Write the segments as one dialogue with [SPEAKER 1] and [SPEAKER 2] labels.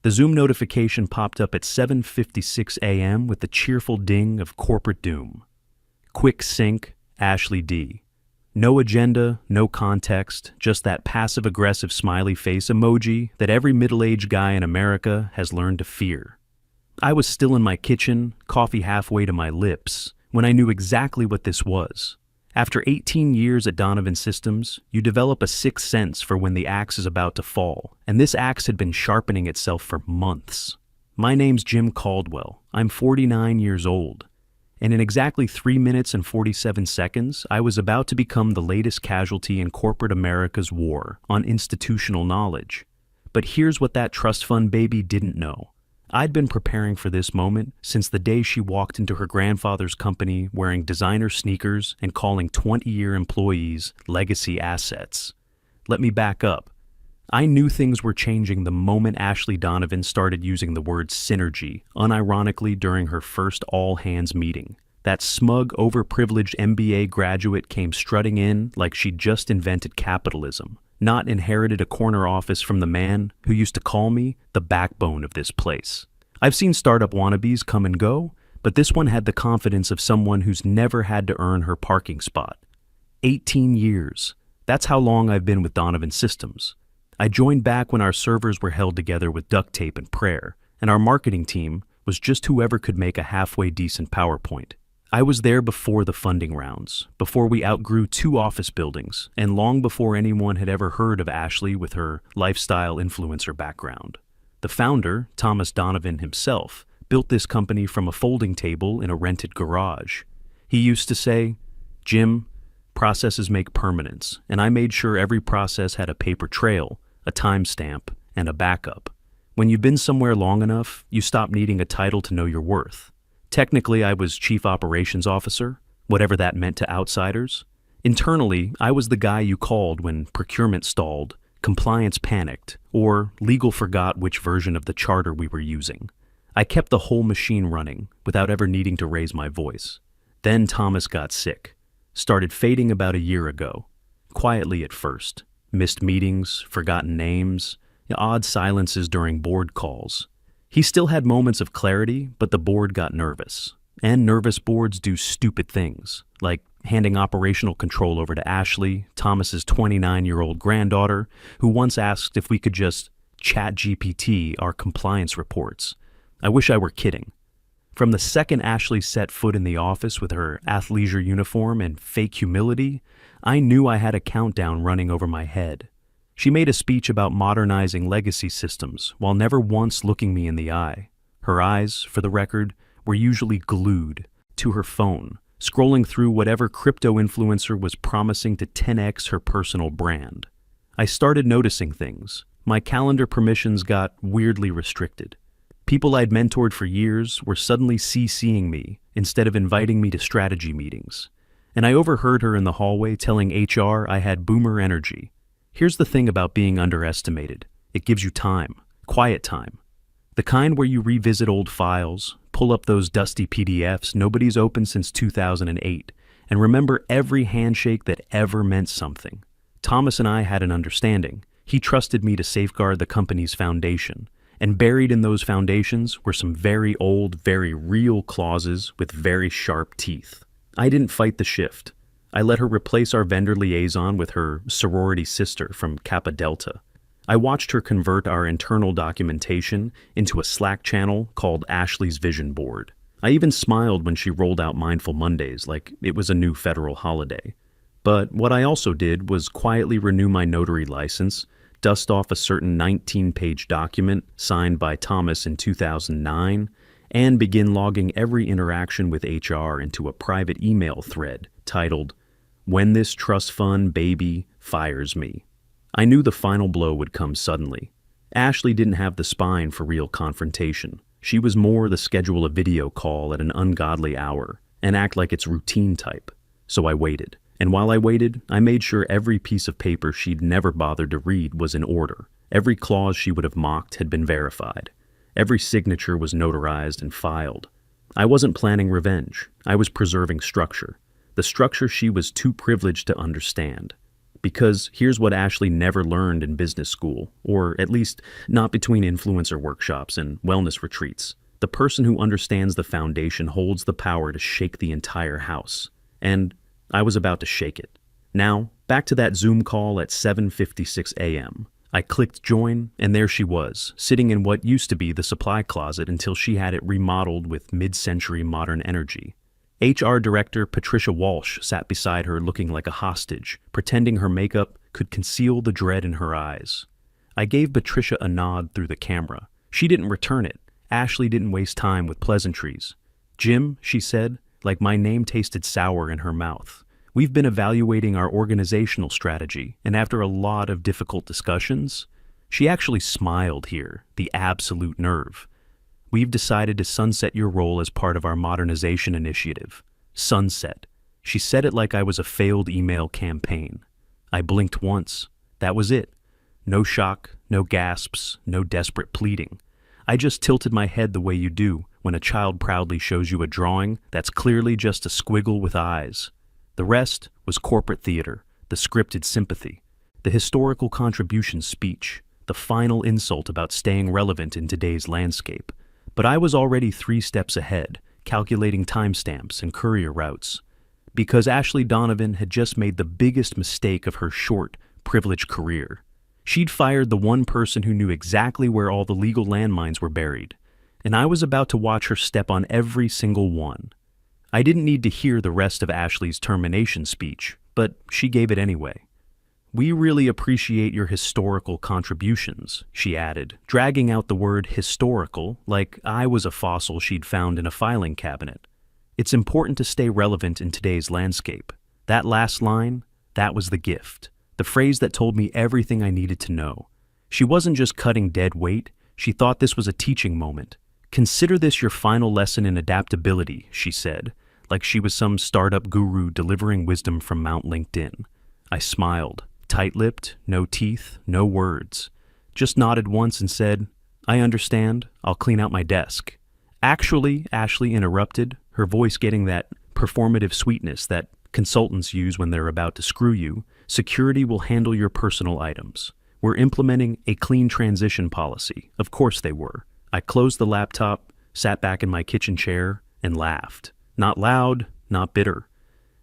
[SPEAKER 1] The Zoom notification popped up at 7:56 a.m. with the cheerful ding of corporate doom. Quick sync, Ashley D. No agenda, no context, just that passive-aggressive smiley face emoji that every middle-aged guy in America has learned to fear. I was still in my kitchen, coffee halfway to my lips, when I knew exactly what this was. After 18 years at Donovan Systems, you develop a sixth sense for when the axe is about to fall, and this axe had been sharpening itself for months. My name's Jim Caldwell. I'm 49 years old. And in exactly 3 minutes and 47 seconds, I was about to become the latest casualty in corporate America's war on institutional knowledge. But here's what that trust fund baby didn't know. I'd been preparing for this moment since the day she walked into her grandfather's company wearing designer sneakers and calling 20-year employees legacy assets. Let me back up. I knew things were changing the moment Ashley Donovan started using the word synergy, unironically during her first all-hands meeting. That smug, overprivileged MBA graduate came strutting in like she'd just invented capitalism, not inherited a corner office from the man who used to call me the backbone of this place. I've seen startup wannabes come and go, but this one had the confidence of someone who's never had to earn her parking spot. 18 years. That's how long I've been with Donovan Systems. I joined back when our servers were held together with duct tape and prayer, and our marketing team was just whoever could make a halfway decent PowerPoint. I was there before the funding rounds, before we outgrew 2 office buildings, and long before anyone had ever heard of Ashley with her lifestyle influencer background. The founder, Thomas Donovan himself, built this company from a folding table in a rented garage. He used to say, "Jim, processes make permanence," and I made sure every process had a paper trail, a timestamp, and a backup. When you've been somewhere long enough, you stop needing a title to know your worth. Technically, I was Chief Operations Officer, whatever that meant to outsiders. Internally, I was the guy you called when procurement stalled, compliance panicked, or legal forgot which version of the charter we were using. I kept the whole machine running without ever needing to raise my voice. Then Thomas got sick. Started fading about a year ago. Quietly at first. Missed meetings, forgotten names, odd silences during board calls. He still had moments of clarity, but the board got nervous. And nervous boards do stupid things, like handing operational control over to Ashley, Thomas's 29-year-old granddaughter, who once asked if we could just chat GPT our compliance reports. I wish I were kidding. From the second Ashley set foot in the office with her athleisure uniform and fake humility, I knew I had a countdown running over my head. She made a speech about modernizing legacy systems while never once looking me in the eye. Her eyes, for the record, were usually glued to her phone, scrolling through whatever crypto influencer was promising to 10x her personal brand. I started noticing things. My calendar permissions got weirdly restricted. People I'd mentored for years were suddenly CCing me instead of inviting me to strategy meetings. And I overheard her in the hallway telling HR I had boomer energy. Here's the thing about being underestimated. It gives you time, quiet time. The kind where you revisit old files, pull up those dusty PDFs nobody's opened since 2008, and remember every handshake that ever meant something. Thomas and I had an understanding. He trusted me to safeguard the company's foundation. And buried in those foundations were some very old, very real clauses with very sharp teeth. I didn't fight the shift. I let her replace our vendor liaison with her sorority sister from Kappa Delta. I watched her convert our internal documentation into a Slack channel called Ashley's Vision Board. I even smiled when she rolled out Mindful Mondays like it was a new federal holiday. But what I also did was quietly renew my notary license, dust off a certain 19-page document signed by Thomas in 2009, and begin logging every interaction with HR into a private email thread titled, "When This Trust Fund Baby Fires Me." I knew the final blow would come suddenly. Ashley didn't have the spine for real confrontation. She was more the schedule a video call at an ungodly hour and act like it's routine type. So I waited. And while I waited, I made sure every piece of paper she'd never bothered to read was in order. Every clause she would have mocked had been verified. Every signature was notarized and filed. I wasn't planning revenge. I was preserving structure. The structure she was too privileged to understand. Because here's what Ashley never learned in business school, or at least not between influencer workshops and wellness retreats. The person who understands the foundation holds the power to shake the entire house. And I was about to shake it. Now, back to that Zoom call at 7:56 a.m. I clicked join, and there she was, sitting in what used to be the supply closet until she had it remodeled with mid-century modern energy. HR Director Patricia Walsh sat beside her looking like a hostage, pretending her makeup could conceal the dread in her eyes. I gave Patricia a nod through the camera. She didn't return it. Ashley didn't waste time with pleasantries. "Jim," she said, like my name tasted sour in her mouth. "We've been evaluating our organizational strategy, and after a lot of difficult discussions," she actually smiled here, the absolute nerve. "We've decided to sunset your role as part of our modernization initiative." Sunset. She said it like I was a failed email campaign. I blinked once. That was it. No shock, no gasps, no desperate pleading. I just tilted my head the way you do when a child proudly shows you a drawing that's clearly just a squiggle with eyes. The rest was corporate theater, the scripted sympathy, the historical contribution speech, the final insult about staying relevant in today's landscape. But I was already 3 steps ahead, calculating timestamps and courier routes. Because Ashley Donovan had just made the biggest mistake of her short, privileged career. She'd fired the one person who knew exactly where all the legal landmines were buried, and I was about to watch her step on every single one. I didn't need to hear the rest of Ashley's termination speech, but she gave it anyway. "We really appreciate your historical contributions," she added, dragging out the word historical like I was a fossil she'd found in a filing cabinet. "It's important to stay relevant in today's landscape." That last line, that was the gift, the phrase that told me everything I needed to know. She wasn't just cutting dead weight, she thought this was a teaching moment. "Consider this your final lesson in adaptability," she said, like she was some startup guru delivering wisdom from Mount LinkedIn. I smiled. Tight-lipped, no teeth, no words. Just nodded once and said, "I understand, I'll clean out my desk." "Actually," Ashley interrupted, her voice getting that performative sweetness that consultants use when they're about to screw you, "security will handle your personal items. We're implementing a clean transition policy." Of course they were. I closed the laptop, sat back in my kitchen chair, and laughed. Not loud, not bitter.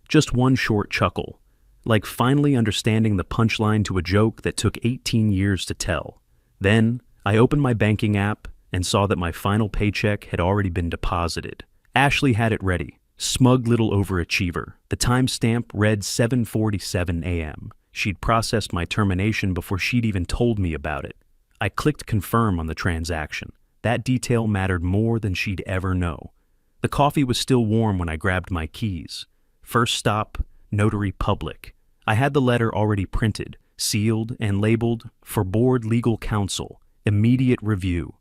[SPEAKER 1] Just one short chuckle. Like finally understanding the punchline to a joke that took 18 years to tell. Then, I opened my banking app and saw that my final paycheck had already been deposited. Ashley had it ready. Smug little overachiever. The timestamp read 7:47 a.m. She'd processed my termination before she'd even told me about it. I clicked confirm on the transaction. That detail mattered more than she'd ever know. The coffee was still warm when I grabbed my keys. First stop, Notary Public. I had the letter already printed, sealed, and labeled for Board Legal Counsel, immediate review.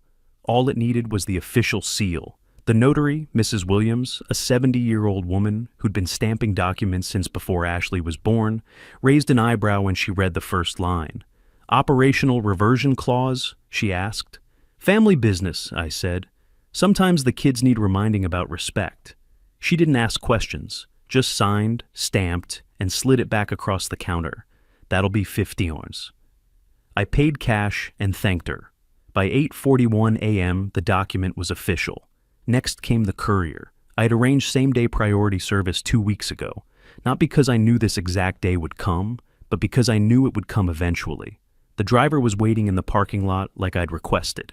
[SPEAKER 1] All it needed was the official seal. The notary, Mrs. Williams, a 70-year-old woman who'd been stamping documents since before Ashley was born, raised an eyebrow when she read the first line. "Operational reversion clause?" she asked. "Family business," I said. "Sometimes the kids need reminding about respect." She didn't ask questions, just signed, stamped, and slid it back across the counter. "That'll be 50 ounce." I paid cash and thanked her. By 8:41 a.m., the document was official. Next came the courier. I had arranged same-day priority service 2 weeks ago, not because I knew this exact day would come, but because I knew it would come eventually. The driver was waiting in the parking lot like I'd requested.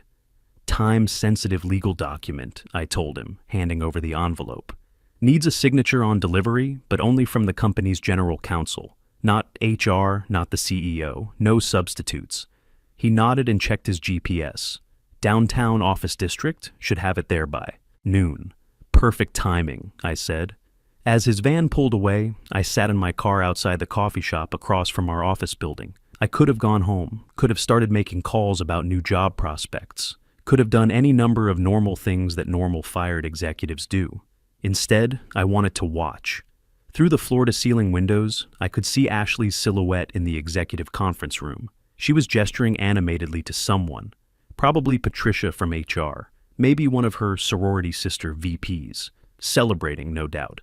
[SPEAKER 1] "Time-sensitive legal document," I told him, handing over the envelope. "Needs a signature on delivery, but only from the company's general counsel. Not HR, not the CEO, no substitutes." He nodded and checked his GPS. "Downtown office district, should have it there by noon." "Perfect timing," I said. As his van pulled away, I sat in my car outside the coffee shop across from our office building. I could have gone home, could have started making calls about new job prospects, could have done any number of normal things that normal fired executives do. Instead, I wanted to watch. Through the floor-to-ceiling windows, I could see Ashley's silhouette in the executive conference room. She was gesturing animatedly to someone, probably Patricia from HR, maybe one of her sorority sister VPs, celebrating, no doubt,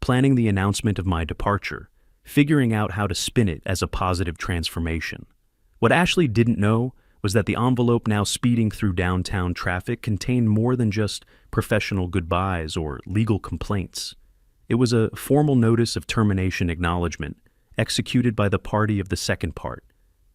[SPEAKER 1] planning the announcement of my departure. figuring out how to spin it as a positive transformation. What Ashley didn't know was that the envelope now speeding through downtown traffic contained more than just professional goodbyes or legal complaints. It was a formal notice of termination acknowledgement, executed by the party of the second part,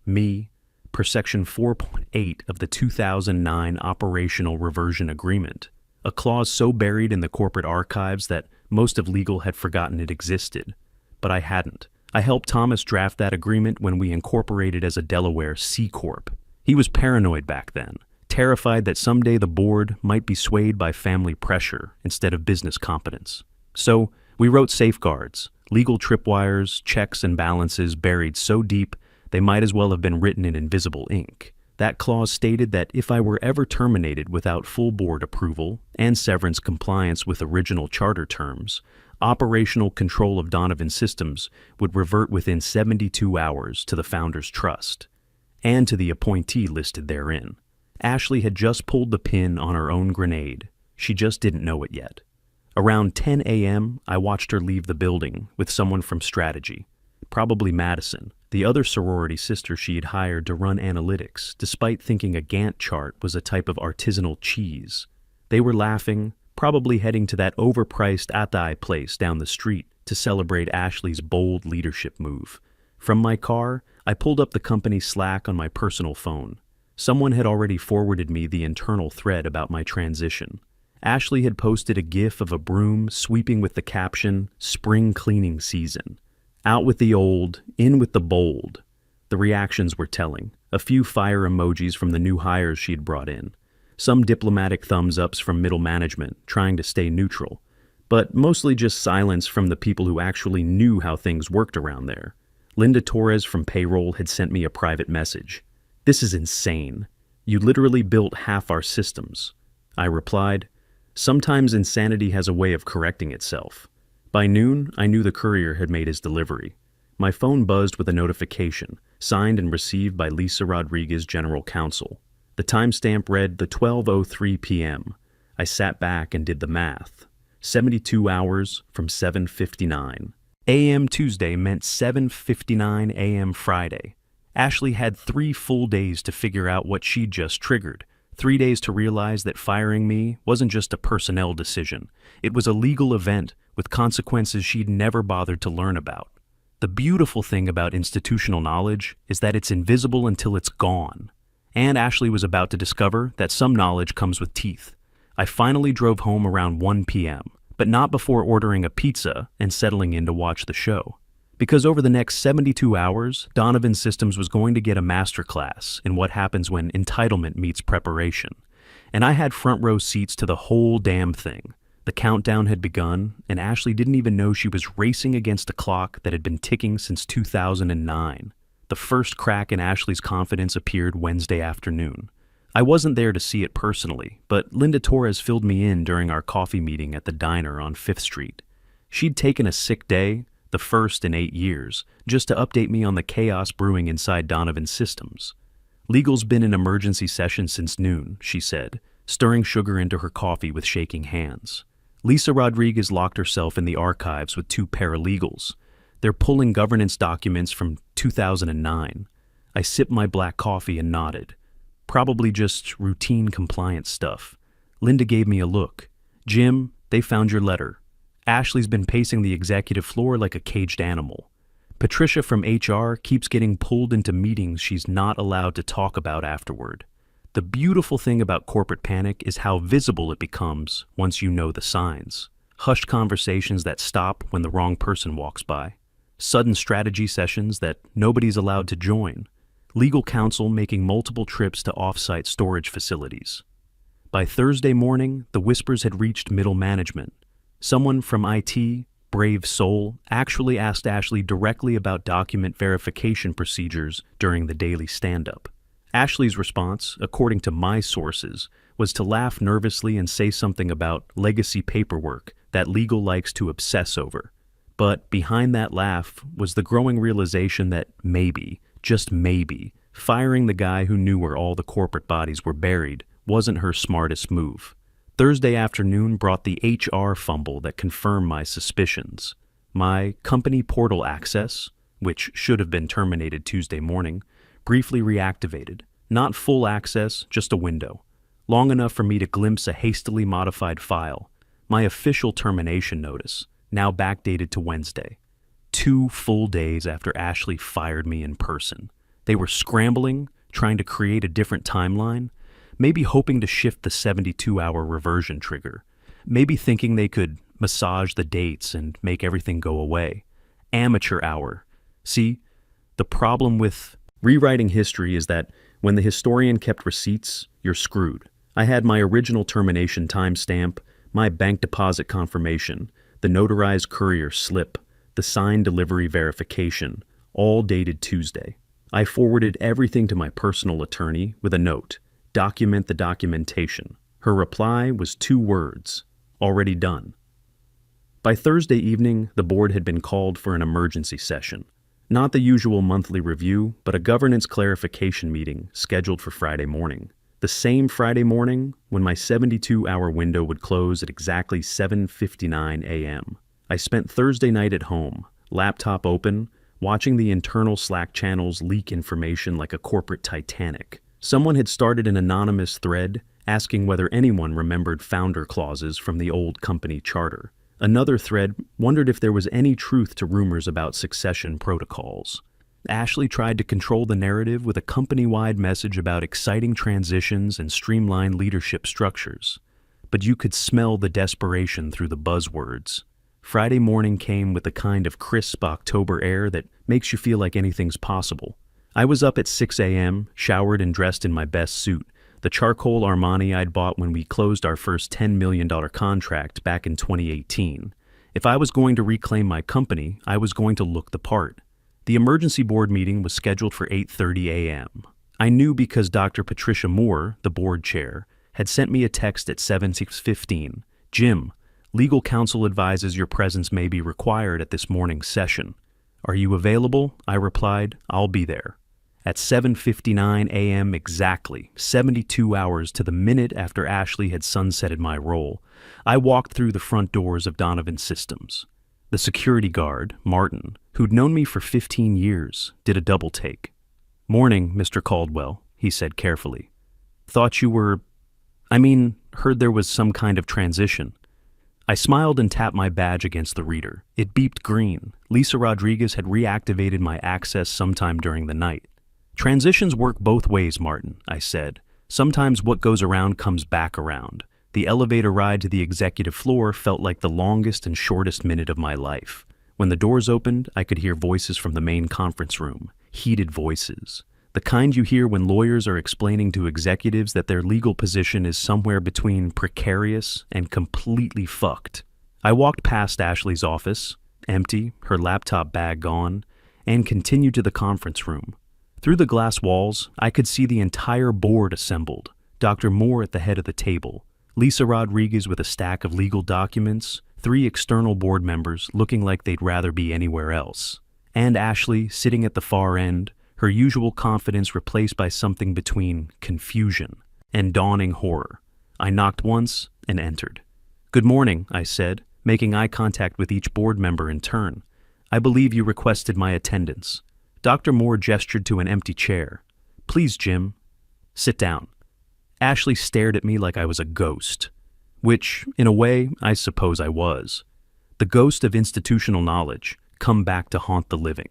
[SPEAKER 1] me, per Section 4.8 of the 2009 Operational Reversion Agreement, a clause so buried in the corporate archives that most of legal had forgotten it existed. But I hadn't. I helped Thomas draft that agreement when we incorporated as a Delaware C Corp. He was paranoid back then, terrified that someday the board might be swayed by family pressure instead of business competence. So we wrote safeguards, legal tripwires, checks and balances buried so deep they might as well have been written in invisible ink. That clause stated that if I were ever terminated without full board approval and severance compliance with original charter terms, operational control of Donovan Systems would revert within 72 hours to the founder's trust and to the appointee listed therein. Ashley had just pulled the pin on her own grenade. She just didn't know it yet. Around 10 a.m., I watched her leave the building with someone from strategy, probably Madison, the other sorority sister she had hired to run analytics, despite thinking a Gantt chart was a type of artisanal cheese. They were laughing, probably heading to that overpriced Atai place down the street to celebrate Ashley's bold leadership move. From my car, I pulled up the company Slack on my personal phone. Someone had already forwarded me the internal thread about my transition. Ashley had posted a GIF of a broom sweeping with the caption, "Spring cleaning season." Out with the old, in with the bold. The reactions were telling. A few fire emojis from the new hires she'd brought in. Some diplomatic thumbs-ups from middle management, trying to stay neutral. But mostly just silence from the people who actually knew how things worked around there. Linda Torres from payroll had sent me a private message. "This is insane. You literally built half our systems." I replied, "Sometimes insanity has a way of correcting itself." By noon, I knew the courier had made his delivery. My phone buzzed with a notification, signed and received by Lisa Rodriguez, General Counsel. The timestamp read the 12:03 p.m. I sat back and did the math. 72 hours from 7:59. a.m. Tuesday meant 7:59 a.m. Friday. Ashley had 3 full days to figure out what she'd just triggered. 3 days to realize that firing me wasn't just a personnel decision. It was a legal event with consequences she'd never bothered to learn about. The beautiful thing about institutional knowledge is that it's invisible until it's gone. And Ashley was about to discover that some knowledge comes with teeth. I finally drove home around 1 p.m., but not before ordering a pizza and settling in to watch the show. Because over the next 72 hours, Donovan Systems was going to get a masterclass in what happens when entitlement meets preparation. And I had front row seats to the whole damn thing. The countdown had begun, and Ashley didn't even know she was racing against a clock that had been ticking since 2009. The first crack in Ashley's confidence appeared Wednesday afternoon. I wasn't there to see it personally, but Linda Torres filled me in during our coffee meeting at the diner on 5th Street. She'd taken a sick day, the first in 8 years, just to update me on the chaos brewing inside Donovan Systems. "Legal's been in emergency session since noon," she said, stirring sugar into her coffee with shaking hands. Lisa Rodriguez locked herself in the archives with 2 paralegals. They're pulling governance documents from 2009. I sipped my black coffee and nodded. Probably just routine compliance stuff. Linda gave me a look. "Jim, they found your letter. Ashley's been pacing the executive floor like a caged animal. Patricia from HR keeps getting pulled into meetings she's not allowed to talk about afterward. The beautiful thing about corporate panic is how visible it becomes once you know the signs. Hushed conversations that stop when the wrong person walks by. Sudden strategy sessions that nobody's allowed to join. Legal counsel making multiple trips to off-site storage facilities. By Thursday morning, the whispers had reached middle management. Someone from IT, brave soul, actually asked Ashley directly about document verification procedures during the daily stand-up. Ashley's response, according to my sources, was to laugh nervously and say something about legacy paperwork that legal likes to obsess over. But behind that laugh was the growing realization that maybe, just maybe, firing the guy who knew where all the corporate bodies were buried wasn't her smartest move. Thursday afternoon brought the HR fumble that confirmed my suspicions. My company portal access, which should have been terminated Tuesday morning, briefly reactivated. Not full access, just a window. Long enough for me to glimpse a hastily modified file. My official termination notice, now backdated to Wednesday. 2 full days after Ashley fired me in person. They were scrambling, trying to create a different timeline, maybe hoping to shift the 72-hour reversion trigger, maybe thinking they could massage the dates and make everything go away. Amateur hour. See, the problem with rewriting history is that when the historian kept receipts, you're screwed. I had my original termination timestamp, my bank deposit confirmation, the notarized courier slip, the signed delivery verification, all dated Tuesday. I forwarded everything to my personal attorney with a note, document the documentation. Her reply was 2 words, already done. By Thursday evening, the board had been called for an emergency session. Not the usual monthly review, but a governance clarification meeting scheduled for Friday morning. The same Friday morning when my 72-hour window would close at exactly 7:59 a.m. I spent Thursday night at home, laptop open, watching the internal Slack channels leak information like a corporate Titanic. Someone had started an anonymous thread asking whether anyone remembered founder clauses from the old company charter. Another thread wondered if there was any truth to rumors about succession protocols. Ashley tried to control the narrative with a company-wide message about exciting transitions and streamlined leadership structures. But you could smell the desperation through the buzzwords. Friday morning came with the kind of crisp October air that makes you feel like anything's possible. I was up at 6 a.m., showered and dressed in my best suit, the charcoal Armani I'd bought when we closed our first $10 million contract back in 2018. If I was going to reclaim my company, I was going to look the part. The emergency board meeting was scheduled for 8:30 a.m. I knew because Dr. Patricia Moore, the board chair, had sent me a text at 7:15. Jim, legal counsel advises your presence may be required at this morning's session. Are you available? I replied, I'll be there. At 7:59 a.m. exactly, 72 hours to the minute after Ashley had sunsetted my role, I walked through the front doors of Donovan Systems. The security guard, Martin, who'd known me for 15 years, did a double take. Morning, Mr. Caldwell, he said carefully. Thought you were... heard there was some kind of transition. I smiled and tapped my badge against the reader. It beeped green. Lisa Rodriguez had reactivated my access sometime during the night. Transitions work both ways, Martin, I said. Sometimes what goes around comes back around. The elevator ride to the executive floor felt like the longest and shortest minute of my life. When the doors opened, I could hear voices from the main conference room, heated voices. The kind you hear when lawyers are explaining to executives that their legal position is somewhere between precarious and completely fucked. I walked past Ashley's office, empty, her laptop bag gone, and continued to the conference room. Through the glass walls, I could see the entire board assembled, Dr. Moore at the head of the table, Lisa Rodriguez with a stack of legal documents, 3 external board members looking like they'd rather be anywhere else, and Ashley sitting at the far end, her usual confidence replaced by something between confusion and dawning horror. I knocked once and entered. Good morning, I said, making eye contact with each board member in turn. I believe you requested my attendance. Dr. Moore gestured to an empty chair. Please, Jim. Sit down. Ashley stared at me like I was a ghost, which, in a way, I suppose I was. The ghost of institutional knowledge, come back to haunt the living.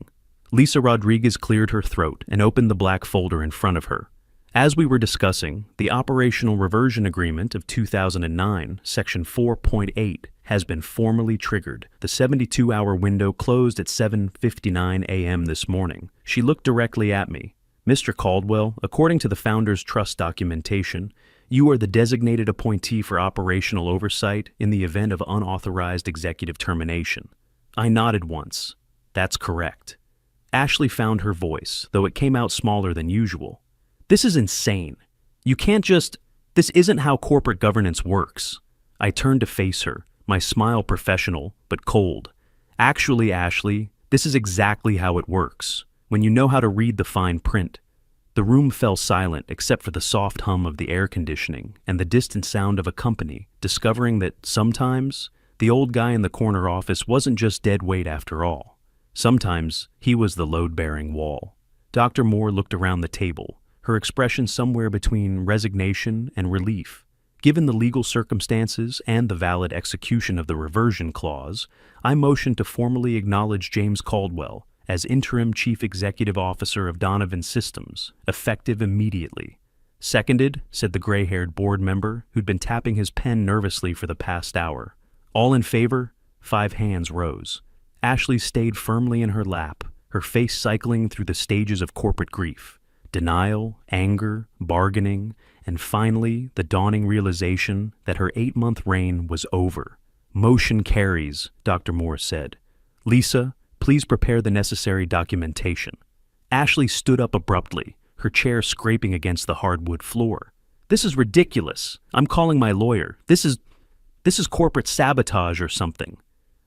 [SPEAKER 1] Lisa Rodriguez cleared her throat and opened the black folder in front of her. As we were discussing, the Operational Reversion Agreement of 2009, Section 4.8, has been formally triggered. The 72-hour window closed at 7:59 a.m. this morning. She looked directly at me. Mr. Caldwell, according to the Founders Trust documentation, you are the designated appointee for operational oversight in the event of unauthorized executive termination. I nodded once. That's correct. Ashley found her voice, though it came out smaller than usual. This is insane. You can't just... This isn't how corporate governance works. I turned to face her, my smile professional, but cold. Actually, Ashley, this is exactly how it works, when you know how to read the fine print. The room fell silent except for the soft hum of the air conditioning and the distant sound of a company discovering that sometimes The old guy in the corner office wasn't just dead weight after all. Sometimes he was the load-bearing wall. Dr. Moore looked around the table, her expression somewhere between resignation and relief. Given the legal circumstances and the valid execution of the reversion clause, I motioned to formally acknowledge James Caldwell as interim chief executive officer of Donovan Systems, effective immediately. Seconded, said the gray-haired board member who'd been tapping his pen nervously for the past hour. All in favor? 5 hands rose. Ashley stayed firmly in her lap, her face cycling through the stages of corporate grief. Denial, anger, bargaining, and finally the dawning realization that her 8-month reign was over. Motion carries, Dr. Moore said. Lisa, please prepare the necessary documentation. Ashley stood up abruptly, her chair scraping against the hardwood floor. This is ridiculous. I'm calling my lawyer. This is corporate sabotage or something.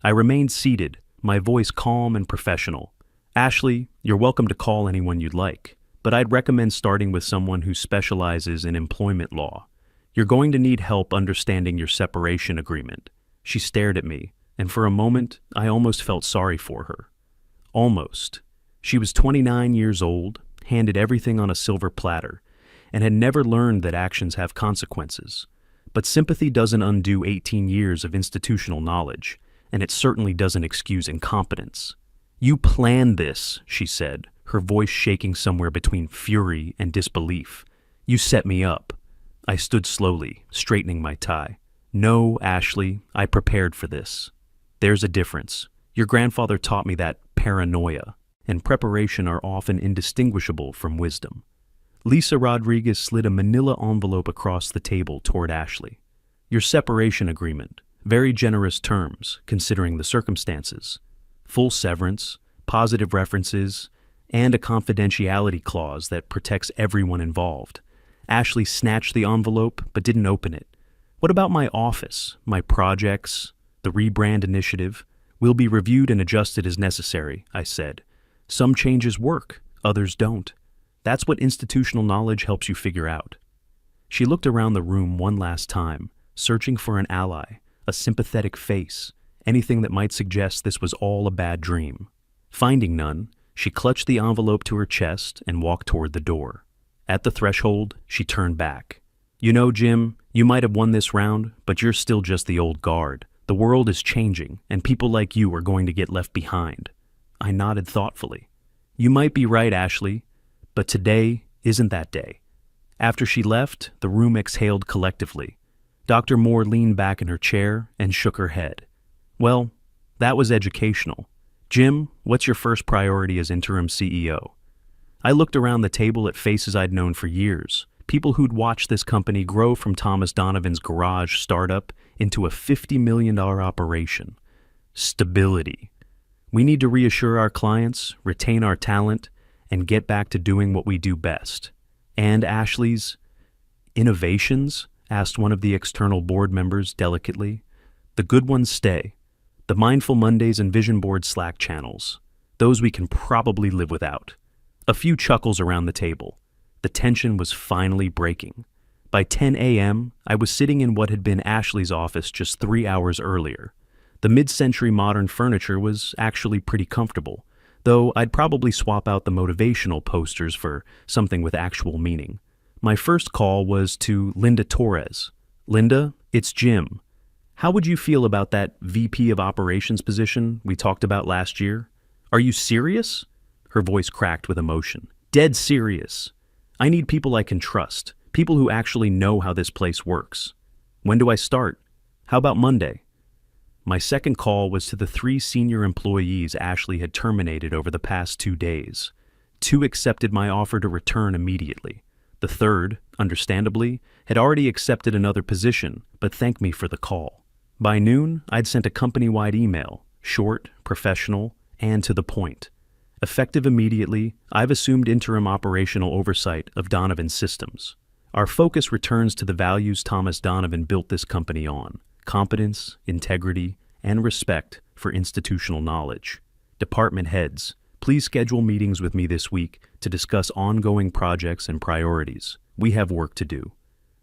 [SPEAKER 1] I remained seated, my voice calm and professional. Ashley, you're welcome to call anyone you'd like, but I'd recommend starting with someone who specializes in employment law. You're going to need help understanding your separation agreement. She stared at me, and for a moment, I almost felt sorry for her. Almost. She was 29 years old, handed everything on a silver platter, and had never learned that actions have consequences. But sympathy doesn't undo 18 years of institutional knowledge, and it certainly doesn't excuse incompetence. You planned this, she said, her voice shaking somewhere between fury and disbelief. You set me up. I stood slowly, straightening my tie. No, Ashley, I prepared for this. There's a difference. Your grandfather taught me that paranoia and preparation are often indistinguishable from wisdom. Lisa Rodriguez slid a manila envelope across the table toward Ashley. Your separation agreement. Very generous terms, considering the circumstances. Full severance, positive references, and a confidentiality clause that protects everyone involved. Ashley snatched the envelope but didn't open it. What about my office, my projects, the rebrand initiative? Will be reviewed and adjusted as necessary, I said. Some changes work, others don't. That's what institutional knowledge helps you figure out. She looked around the room one last time, searching for an ally, a sympathetic face, anything that might suggest this was all a bad dream. Finding none, she clutched the envelope to her chest and walked toward the door. At the threshold, she turned back. You know, Jim, you might have won this round, but you're still just the old guard. The world is changing, and people like you are going to get left behind. I nodded thoughtfully. You might be right, Ashley, but today isn't that day. After she left, the room exhaled collectively. Dr. Moore leaned back in her chair and shook her head. Well, that was educational. Jim, what's your first priority as interim CEO? I looked around the table at faces I'd known for years, people who'd watched this company grow from Thomas Donovan's garage startup into a $50 million operation. Stability. We need to reassure our clients, retain our talent, and get back to doing what we do best. And Ashley's innovations? Asked one of the external board members delicately. The good ones stay. The Mindful Mondays and Vision Board Slack channels. Those we can probably live without. A few chuckles around the table. The tension was finally breaking. By 10 a.m., I was sitting in what had been Ashley's office just 3 hours earlier. The mid-century modern furniture was actually pretty comfortable, though I'd probably swap out the motivational posters for something with actual meaning. My first call was to Linda Torres. Linda, it's Jim. How would you feel about that VP of Operations position we talked about last year? Are you serious? Her voice cracked with emotion. Dead serious. I need people I can trust, people who actually know how this place works. When do I start? How about Monday? My second call was to the 3 senior employees Ashley had terminated over the past 2 days. 2 accepted my offer to return immediately. The third, understandably, had already accepted another position, but thanked me for the call. By noon, I'd sent a company-wide email, short, professional, and to the point. Effective immediately, I've assumed interim operational oversight of Donovan Systems. Our focus returns to the values Thomas Donovan built this company on: competence, integrity, and respect for institutional knowledge. Department heads, please schedule meetings with me this week to discuss ongoing projects and priorities. We have work to do.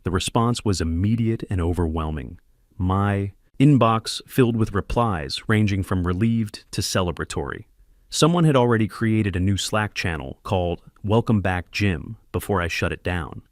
[SPEAKER 1] The response was immediate and overwhelming. My Inbox filled with replies ranging from relieved to celebratory. Someone had already created a new Slack channel called Welcome Back Jim before I shut it down.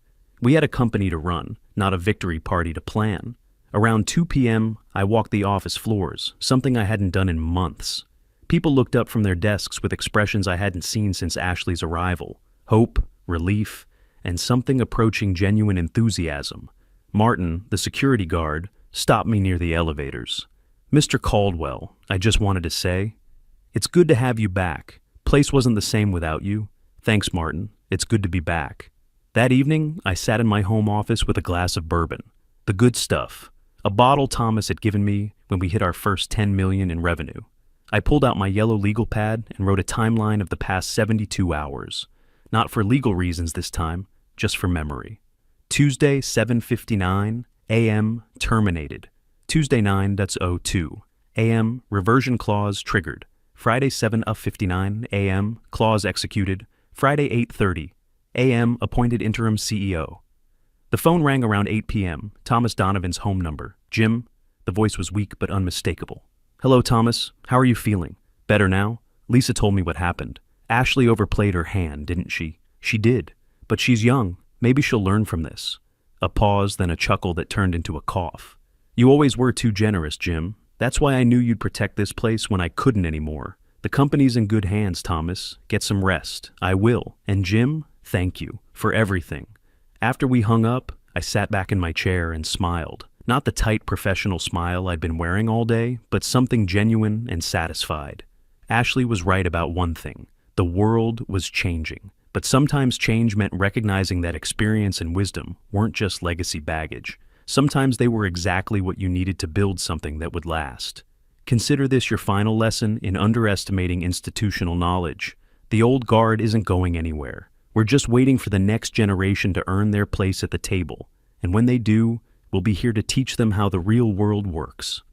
[SPEAKER 1] We had a company to run, not a victory party to plan. Around 2 p.m., I walked the office floors, something I hadn't done in months. People looked up from their desks with expressions I hadn't seen since Ashley's arrival: hope, relief, and something approaching genuine enthusiasm. Martin, the security guard, stopped me near the elevators. "Mr. Caldwell," I just wanted to say, "it's good to have you back. Place wasn't the same without you." "Thanks, Martin. It's good to be back." That evening, I sat in my home office with a glass of bourbon. The good stuff. A bottle Thomas had given me when we hit our first 10 million in revenue. I pulled out my yellow legal pad and wrote a timeline of the past 72 hours. Not for legal reasons this time, just for memory. Tuesday, 7:59 a.m. terminated. Tuesday 9:02 a.m. reversion clause triggered. Friday 7:59 a.m. clause executed. Friday 8:30 a.m. appointed interim CEO. The phone rang around 8 p.m., Thomas Donovan's home number. "Jim." The voice was weak but unmistakable. "Hello, Thomas. How are you feeling? Better now?" Lisa told me what happened. "Ashley overplayed her hand, didn't she?" "She did. But she's young. Maybe she'll learn from this." A pause, then a chuckle that turned into a cough. "You always were too generous, Jim. That's why I knew you'd protect this place when I couldn't anymore. The company's in good hands, Thomas. Get some rest. I will. And Jim, thank you for everything." After we hung up, I sat back in my chair and smiled. Not the tight professional smile I'd been wearing all day, but something genuine and satisfied. Ashley was right about one thing. The world was changing. But sometimes change meant recognizing that experience and wisdom weren't just legacy baggage. Sometimes they were exactly what you needed to build something that would last. Consider this your final lesson in underestimating institutional knowledge. The old guard isn't going anywhere. We're just waiting for the next generation to earn their place at the table. And when they do, we'll be here to teach them how the real world works.